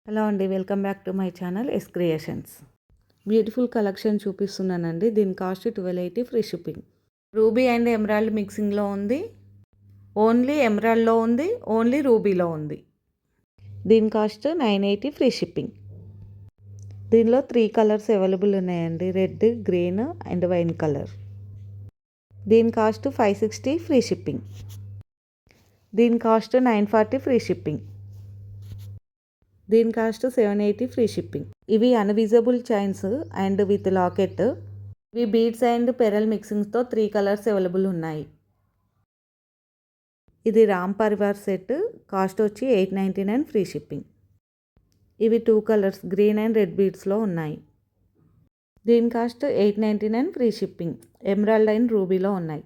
Hello అండి, welcome back to my channel S creations. Beautiful collection చూపిస్తున్నానండి. దీని cost 1280 free shipping. Ruby and emerald మిక్సింగ్లో ఉంది, only ఎమరాల్డ్లో ఉంది, ఓన్లీ రూబీలో ఉంది. దీని కాస్ట్ 980 ఫ్రీ షిప్పింగ్. దీనిలో 3 కలర్స్ అవైలబుల్ ఉన్నాయండి, red, green and wine colour. దీని కాస్ట్ 560 ఫ్రీ షిప్పింగ్. దీని కాస్ట్ 940 ఫ్రీ షిప్పింగ్. దీని కాస్ట్ 780 ఫ్రీ షిప్పింగ్. ఇవి invisible chains and with locket. ఇవి బీడ్స్ అండ్ పెరల్ మిక్సింగ్తో 3 కలర్స్ అవైలబుల్ ఉన్నాయి. ఇది రామ్ పరివార్ సెట్, కాస్ట్ వచ్చి 899 ఫ్రీ షిప్పింగ్. ఇవి 2 కలర్స్ గ్రీన్ అండ్ రెడ్ బీడ్స్లో ఉన్నాయి. దీని cost 899 free shipping. Emerald and రూబీలో ఉన్నాయి.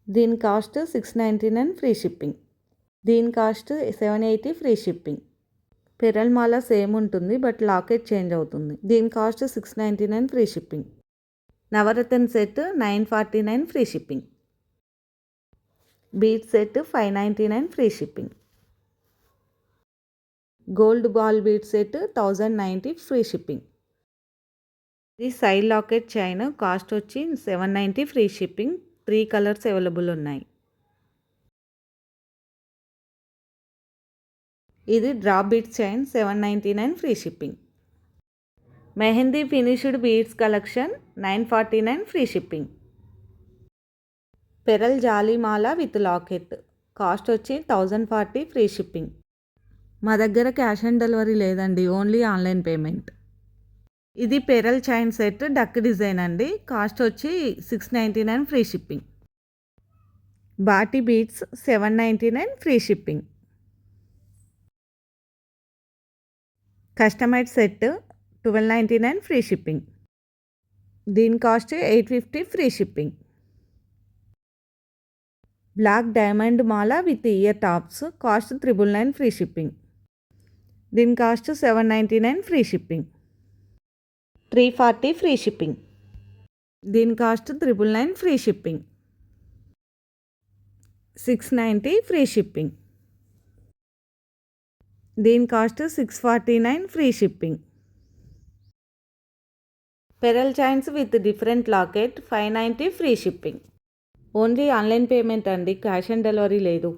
దీని కాస్ట్ 699 ఫ్రీ షిప్పింగ్. దీని కాస్ట్ 780 ఫ్రీ షిప్పింగ్. పెరల్ మాల సేమ్ ఉంటుంది, బట్ లాకెట్ చేంజ్ అవుతుంది. దీని కాస్ట్ 699 ఫ్రీ షిప్పింగ్. నవరత్న set 949 free shipping. Bead set 599 free shipping. Gold ball bead set 1090 free shipping. ఇది సైడ్ లాకెట్ చైన్, కాస్ట్ వచ్చి 790 free shipping. 3 colours available ఉన్నాయి. ఇది drop bead chain 799 free shipping. Mehndi finished beads collection 949 free shipping. Pearl జాలీమాల with locket, cost వచ్చి 1040 free shipping. మా దగ్గర cash on delivery లేదండి, only online payment. ఇది pearl chain set duck design అండి, cost వచ్చి 699 ఫ్రీ షిప్పింగ్. బాటి beads 799 free shipping. Customize set 1299 free shipping. దీని cost 850 free shipping. Black diamond మాల with ear tops, cost 999 free shipping. దీని cost 799 free shipping. 340 free shipping. దీని cost 999 free shipping. 690 free shipping. దీని cost 649 free shipping. Pearl chains with different locket 590 free shipping. Only online payment అండి, cash on delivery లేదు.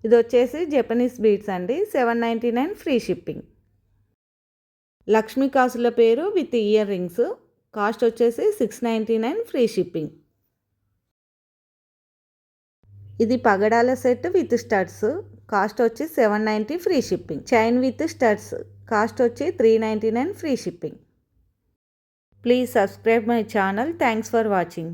ఇది వచ్చేసి Japanese beads అండి, 799 free shipping. Lakshmi కాసుల పేరు విత్ ఇయర్ రింగ్స్, కాస్ట్ వచ్చేసి 699 ఫ్రీ షిప్పింగ్. ఇది పగడాల సెట్ విత్ స్టడ్స్, కాస్ట్ వచ్చి 790 free shipping. Chain with studs, cost వచ్చి 399 free shipping. Please subscribe my channel. Thanks for watching.